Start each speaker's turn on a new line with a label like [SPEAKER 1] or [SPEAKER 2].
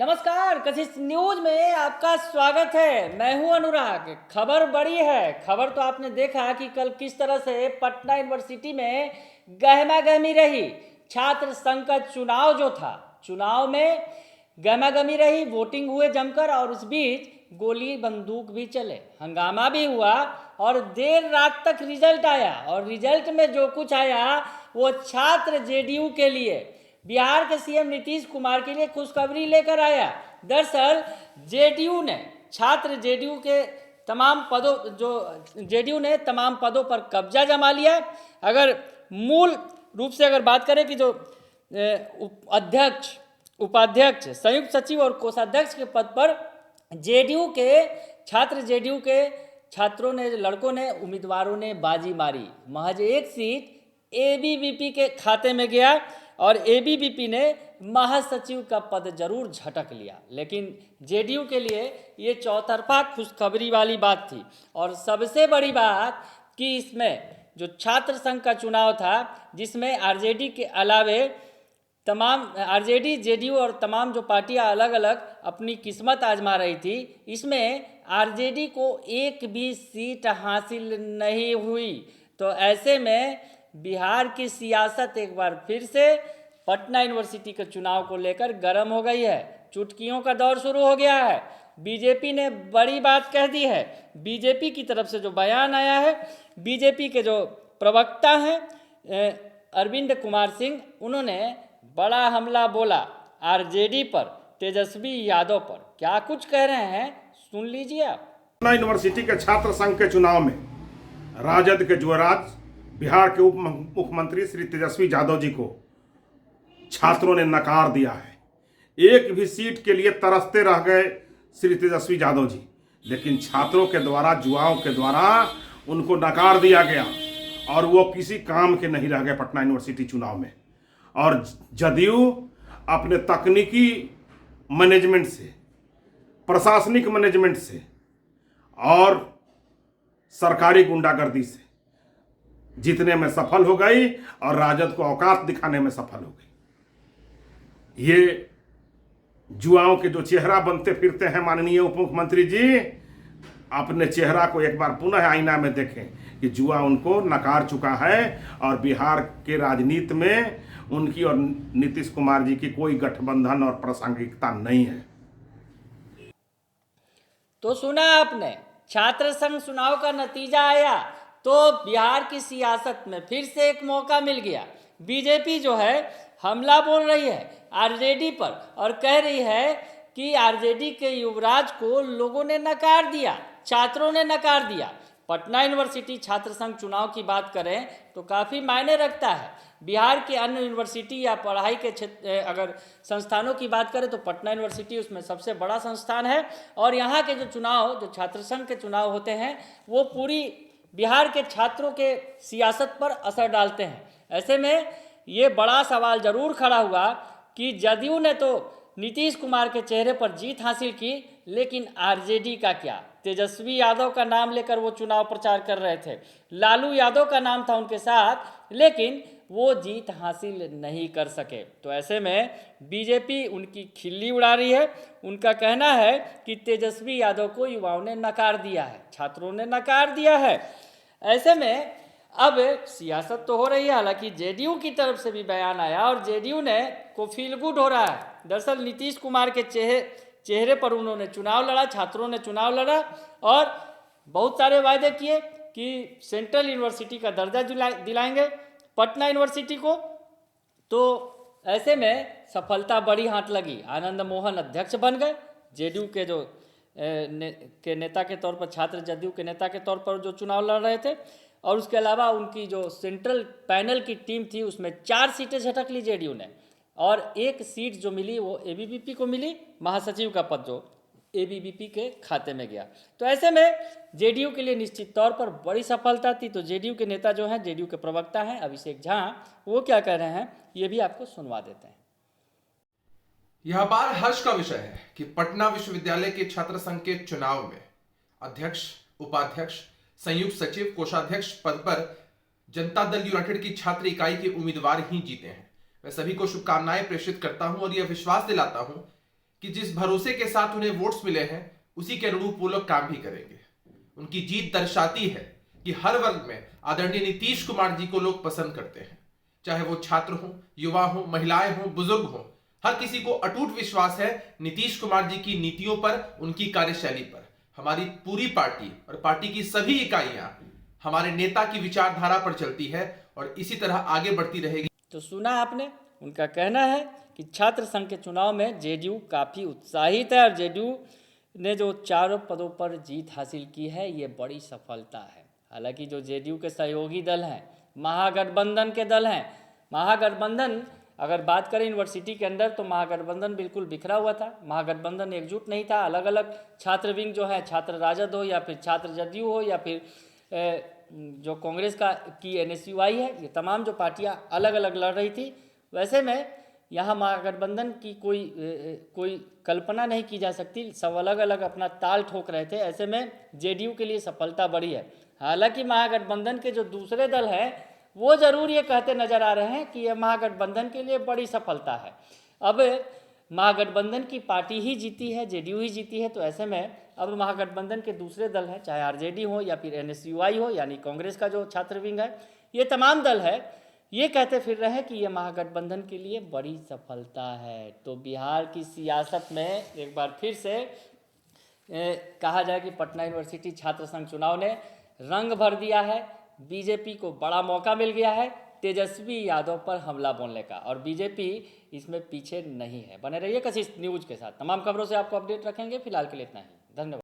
[SPEAKER 1] नमस्कार, कशिश न्यूज में आपका स्वागत है। मैं हूं अनुराग। खबर बड़ी है। खबर तो आपने देखा कि कल किस तरह से पटना यूनिवर्सिटी में गहमा गहमी रही। छात्र संघ का चुनाव जो था, चुनाव में गहमा गहमी रही, वोटिंग हुए जमकर और उस बीच गोली बंदूक भी चले, हंगामा भी हुआ और देर रात तक रिजल्ट आया। और रिजल्ट में जो कुछ आया वो छात्र जेडीयू के लिए, बिहार के सीएम नीतीश कुमार के लिए खुशखबरी लेकर आया। दरअसल जेडीयू ने जेडीयू ने तमाम पदों पर कब्जा जमा लिया। अगर मूल रूप से अगर बात करें कि जो अध्यक्ष, उपाध्यक्ष, संयुक्त सचिव और कोषाध्यक्ष के पद पर जेडीयू के छात्रों ने, लड़कों ने, उम्मीदवारों ने बाजी मारी। महज एक सीट एबीवीपी के खाते में गया और एबीवीपी ने महासचिव का पद जरूर झटक लिया, लेकिन जेडीयू के लिए ये चौतरफा खुशखबरी वाली बात थी। और सबसे बड़ी बात कि इसमें जो छात्र संघ का चुनाव था, जिसमें आरजेडी के अलावे तमाम आरजेडी, जेडीयू और तमाम जो पार्टियां अलग अलग अपनी किस्मत आजमा रही थी, इसमें आरजेडी को एक भी सीट हासिल नहीं हुई। तो ऐसे में बिहार की सियासत एक बार फिर से पटना यूनिवर्सिटी के चुनाव को लेकर गर्म हो गई है। चुटकियों का दौर शुरू हो गया है। बीजेपी ने बड़ी बात कह दी है। बीजेपी की तरफ से जो बयान आया है, बीजेपी के जो प्रवक्ता हैं अरविंद कुमार सिंह, उन्होंने बड़ा हमला बोला आरजेडी पर, तेजस्वी यादव पर। क्या कुछ कह रहे हैं, सुन लीजिए आप।
[SPEAKER 2] पटना यूनिवर्सिटी के छात्र संघ के चुनाव में राजद के युवराज, बिहार के उप मुख्यमंत्री श्री तेजस्वी यादव जी को छात्रों ने नकार दिया है। एक भी सीट के लिए तरसते रह गए श्री तेजस्वी यादव जी, लेकिन छात्रों के द्वारा, युवाओं के द्वारा उनको नकार दिया गया और वो किसी काम के नहीं रह गए पटना यूनिवर्सिटी चुनाव में। और जदयू अपने तकनीकी मैनेजमेंट से, प्रशासनिक मैनेजमेंट से और सरकारी गुंडागर्दी से जीतने में सफल हो गई और राजद को औकात दिखाने में सफल हो गई। ये युवाओं के जो चेहरा बनते फिरते हैं माननीय उप मुख्यमंत्री जी, अपने चेहरा को एक बार पुनः आईना में देखें कि युवा उनको नकार चुका है और बिहार के राजनीति में उनकी और नीतीश कुमार जी की कोई गठबंधन और प्रासंगिकता नहीं है।
[SPEAKER 1] तो सुना आपने, छात्र संघ चुनाव का नतीजा आया तो बिहार की सियासत में फिर से एक मौका मिल गया। बीजेपी जो है हमला बोल रही है आरजेडी पर और कह रही है कि आरजेडी के युवराज को लोगों ने नकार दिया, छात्रों ने नकार दिया। पटना यूनिवर्सिटी छात्र संघ चुनाव की बात करें तो काफ़ी मायने रखता है। बिहार के अन्य यूनिवर्सिटी या पढ़ाई के क्षेत्र, अगर संस्थानों की बात करें तो पटना यूनिवर्सिटी उसमें सबसे बड़ा संस्थान है। और यहाँ के जो चुनाव, जो छात्र संघ के चुनाव होते हैं, वो पूरी बिहार के छात्रों के सियासत पर असर डालते हैं। ऐसे में ये बड़ा सवाल जरूर खड़ा हुआ कि जदयू ने तो नीतीश कुमार के चेहरे पर जीत हासिल की, लेकिन आरजेडी का क्या? तेजस्वी यादव का नाम लेकर वो चुनाव प्रचार कर रहे थे, लालू यादव का नाम था उनके साथ, लेकिन वो जीत हासिल नहीं कर सके। तो ऐसे में बीजेपी उनकी खिल्ली उड़ा रही है। उनका कहना है कि तेजस्वी यादव को युवाओं ने नकार दिया है, छात्रों ने नकार दिया है। ऐसे में अब सियासत तो हो रही है। हालांकि जेडीयू की तरफ से भी बयान आया और जेडीयू ने को फील गुड हो रहा है। दरअसल नीतीश कुमार के चेहरे पर उन्होंने चुनाव लड़ा, छात्रों ने चुनाव लड़ा और बहुत सारे वायदे किए कि सेंट्रल यूनिवर्सिटी का दर्जा दिलाएंगे पटना यूनिवर्सिटी को। तो ऐसे में सफलता बड़ी हाथ लगी। आनंद मोहन अध्यक्ष बन गए, जेडीयू के जो नेता के तौर पर, छात्र जदयू के नेता के तौर पर जो चुनाव लड़ रहे थे। और उसके अलावा उनकी जो सेंट्रल पैनल की टीम थी उसमें 4 सीटें झटक ली जेडीयू ने और एक सीट जो मिली वो एबीवीपी को मिली। महासचिव का पद जो एबीवीपी के खाते में गया। तो ऐसे में जेडीयू के लिए निश्चित तौर पर बड़ी सफलता थी। तो जेडीयू के नेता जो हैं, जेडीयू के प्रवक्ता हैं अभिषेक झा, वो क्या कह रहे हैं ये भी आपको सुनवा देते हैं।
[SPEAKER 3] यह अपार हर्ष का विषय है कि पटना विश्वविद्यालय के छात्र संघ के चुनाव में अध्यक्ष, उपाध्यक्ष, संयुक्त सचिव, कोषाध्यक्ष पद पर जनता दल यूनाइटेड की छात्र इकाई के उम्मीदवार ही जीते हैं। मैं सभी को शुभकामनाएं प्रेषित करता हूं और यह विश्वास दिलाता हूं कि जिस भरोसे के साथ उन्हें वोट्स मिले हैं उसी के अनुरूप वो लोग काम भी करेंगे। उनकी जीत दर्शाती है कि हर वर्ग में आदरणीय नीतीश कुमार जी को लोग पसंद करते हैं, चाहे वो छात्र हो, युवा हो, महिलाएं हो, बुजुर्ग हो। हर किसी को अटूट विश्वास है नीतीश कुमार जी की नीतियों पर, उनकी कार्यशैली पर। हमारी पूरी पार्टी और पार्टी की सभी इकाइयां हमारे नेता की विचारधारा पर चलती है और इसी तरह आगे बढ़ती रहेगी।
[SPEAKER 1] तो सुना आपने, उनका कहना है कि छात्र संघ के चुनाव में जेडीयू काफ़ी उत्साहित है और जेडीयू ने जो चारों पदों पर जीत हासिल की है ये बड़ी सफलता है। हालांकि जो जेडीयू के सहयोगी दल हैं, महागठबंधन के दल हैं, महागठबंधन अगर बात करें यूनिवर्सिटी के अंदर तो महागठबंधन बिल्कुल बिखरा हुआ था, महागठबंधन एकजुट नहीं था। अलग अलग छात्र विंग जो है, छात्र राजद हो या फिर छात्र जदयू हो या फिर जो कांग्रेस की NSUI है, ये तमाम जो पार्टियां अलग अलग लड़ रही थी। वैसे में यहाँ महागठबंधन की कोई कल्पना नहीं की जा सकती, सब अलग अलग अपना ताल ठोक रहे थे। ऐसे में जेडीयू के लिए सफलता बड़ी है। हालांकि महागठबंधन के जो दूसरे दल हैं वो ज़रूर ये कहते नज़र आ रहे हैं कि यह महागठबंधन के लिए बड़ी सफलता है। अब महागठबंधन की पार्टी ही जीती है, जेडीयू ही जीती है, तो ऐसे में अब महागठबंधन के दूसरे दल हैं, चाहे आरजेडी हो या फिर NSUI हो यानी कांग्रेस का जो छात्र विंग है, ये तमाम दल है, ये कहते फिर रहे हैं कि ये महागठबंधन के लिए बड़ी सफलता है। तो बिहार की सियासत में एक बार फिर से कहा जाए कि पटना यूनिवर्सिटी छात्र संघ चुनाव ने रंग भर दिया है। बीजेपी को बड़ा मौका मिल गया है तेजस्वी यादव पर हमला बोलने का, और बीजेपी इसमें पीछे नहीं है। बने रहिए कशिश न्यूज़ के साथ, तमाम खबरों से आपको अपडेट रखेंगे। फिलहाल के लिए इतना ही, धन्यवाद।